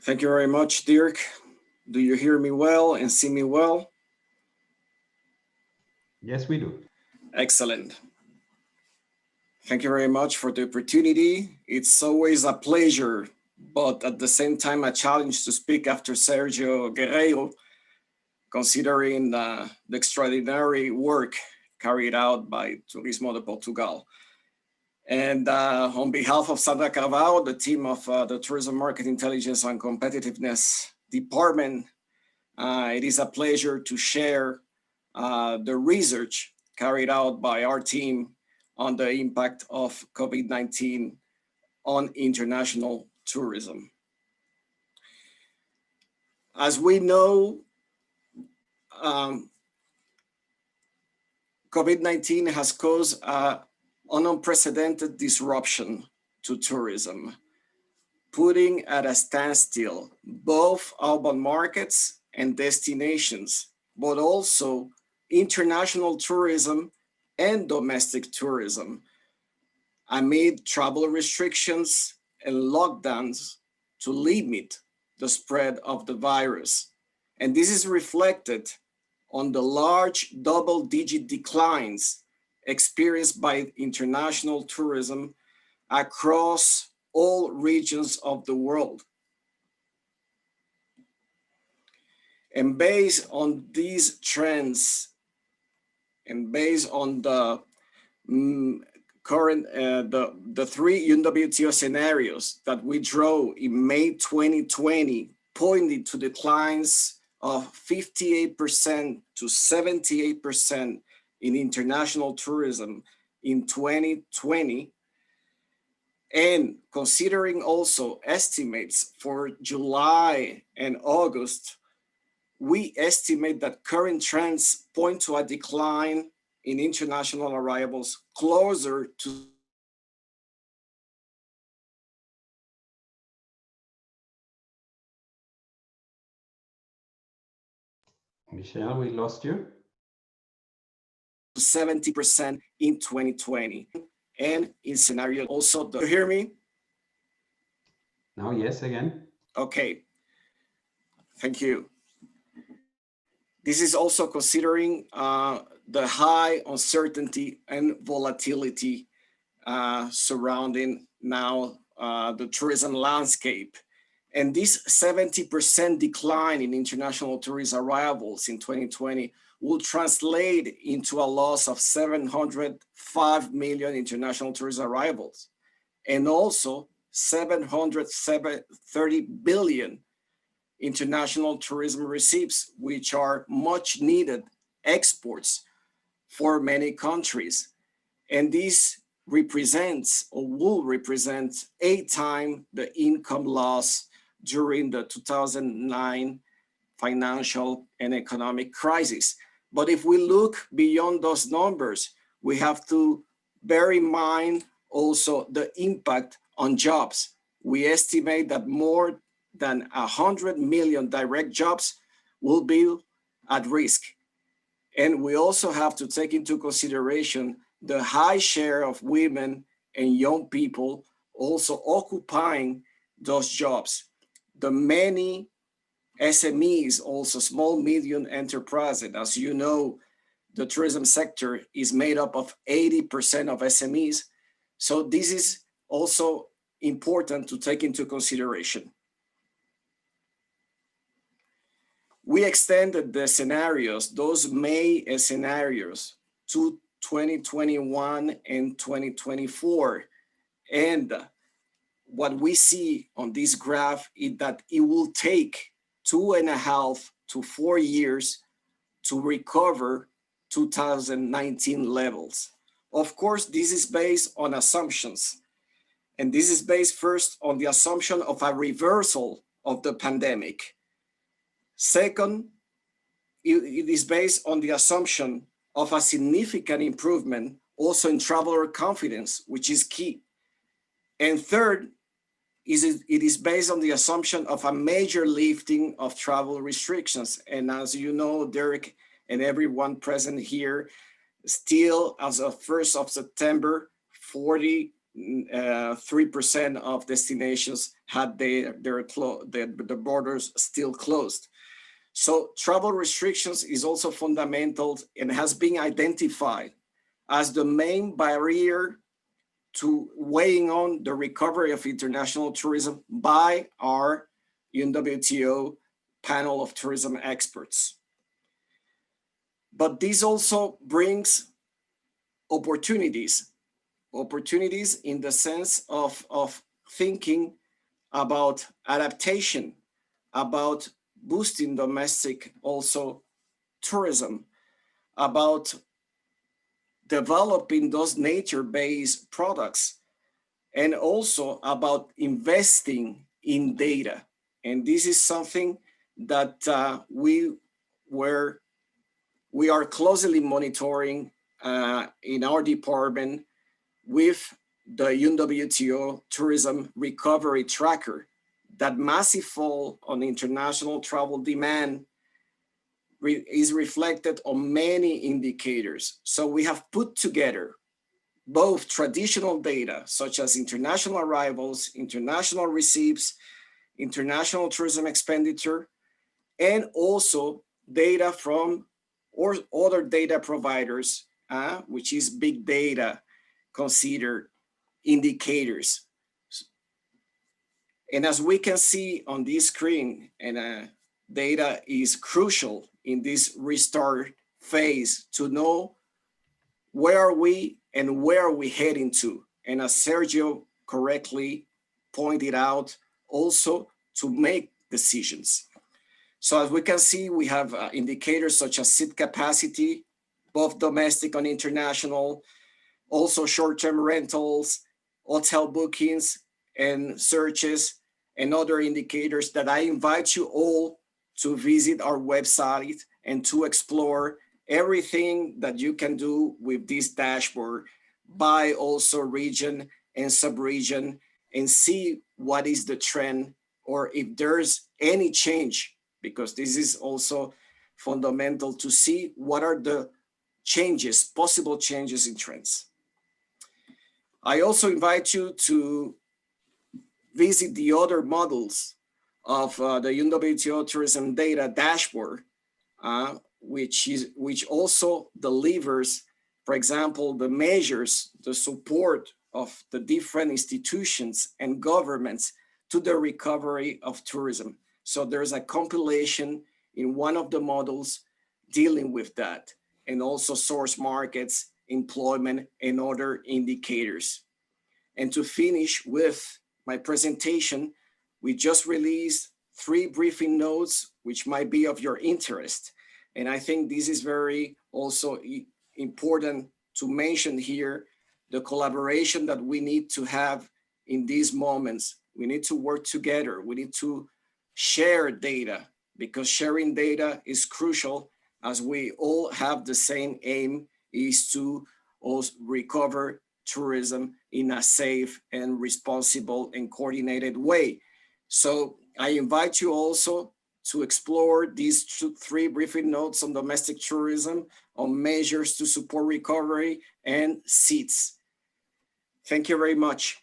Thank you very much, Dirk. Do you hear me well and see me well? Yes, we do. Excellent. Thank you very much for the opportunity. It's always a pleasure, but at the same time, a challenge to speak after Sergio Guerreiro, considering the extraordinary work carried out by Turismo de Portugal. And on behalf of Sandra Carvalho, the team of the Tourism Market Intelligence and Competitiveness Department, it is a pleasure to share the research carried out by our team on the impact of COVID-19 on international tourism. As we know, COVID-19 has caused an unprecedented disruption to tourism, putting at a standstill both urban markets and destinations, but also international tourism and domestic tourism amid travel restrictions and lockdowns to limit the spread of the virus. And this is reflected on the large double-digit declines experienced by international tourism across all regions of the world. And based on these trends, and based on the current, the three UNWTO scenarios that we drew in May 2020, pointed to declines of 58% to 78% in international tourism in 2020, and considering also estimates for July and August, we estimate that current trends point to a decline in international arrivals closer to Michel, we lost you. 70% in 2020. And in scenario also, do you hear me? Now, yes, again. Okay, thank you. This is also considering the high uncertainty and volatility surrounding now the tourism landscape. And this 70% decline in international tourist arrivals in 2020 will translate into a loss of 705 million international tourist arrivals, and also 730 billion international tourism receipts, which are much needed exports for many countries. And this represents or will represent 8 times the income loss during the 2009 financial and economic crisis. But if we look beyond those numbers, we have to bear in mind also the impact on jobs. We estimate that more than 100 million direct jobs will be at risk. And we also have to take into consideration the high share of women and young people also occupying those jobs. The many SMEs, also small, medium enterprises. As you know, the tourism sector is made up of 80% of SMEs. So this is also important to take into consideration. We extended the scenarios, those May scenarios, to 2021 and 2024. And what we see on this graph is that it will take 2.5 to 4 years to recover 2019 levels. Of course, this is based on assumptions. And this is based first on the assumption of a reversal of the pandemic. Second, it is based on the assumption of a significant improvement also in traveler confidence, which is key. And third, it is based on the assumption of a major lifting of travel restrictions. And as you know, Derek and everyone present here, still as of 1st of September, 40 3% of destinations had the borders still closed. So travel restrictions is also fundamental and has been identified as the main barrier to weighing on the recovery of international tourism by our UNWTO panel of tourism experts. But this also brings opportunities in the sense of thinking about adaptation, about boosting domestic also tourism, about developing those nature-based products, and also about investing in data. And this is something that we are closely monitoring in our department with the UNWTO Tourism Recovery Tracker. That massive fall on international travel demand is reflected on many indicators. So we have put together both traditional data, such as international arrivals, international receipts, international tourism expenditure, and also data from or other data providers, which is big data considered indicators. And as we can see on this screen, and data is crucial in this restart phase to know where are we and where are we heading to. And as Sergio correctly pointed out, also to make decisions. So as we can see, we have indicators such as seat capacity, both domestic and international, also short-term rentals, hotel bookings, and searches, and other indicators that I invite you all to visit our website and to explore everything that you can do with this dashboard by also region and sub-region, and see what is the trend or if there's any change, because this is also fundamental to see what are the changes, possible changes in trends. I also invite you to visit the other models of the UNWTO Tourism Data Dashboard, which also delivers, for example, the measures, the support of the different institutions and governments to the recovery of tourism. So there's a compilation in one of the models dealing with that, and also source markets, employment, and other indicators. And to finish with my presentation, we just released 3 briefing notes, which might be of your interest. And I think this is very also important to mention here, the collaboration that we need to have in these moments. We need to work together. We need to share data, because sharing data is crucial, as we all have the same aim, is to also recover tourism in a safe and responsible and coordinated way. So I invite you also to explore these 3 briefing notes on domestic tourism, on measures to support recovery, and seats. Thank you very much.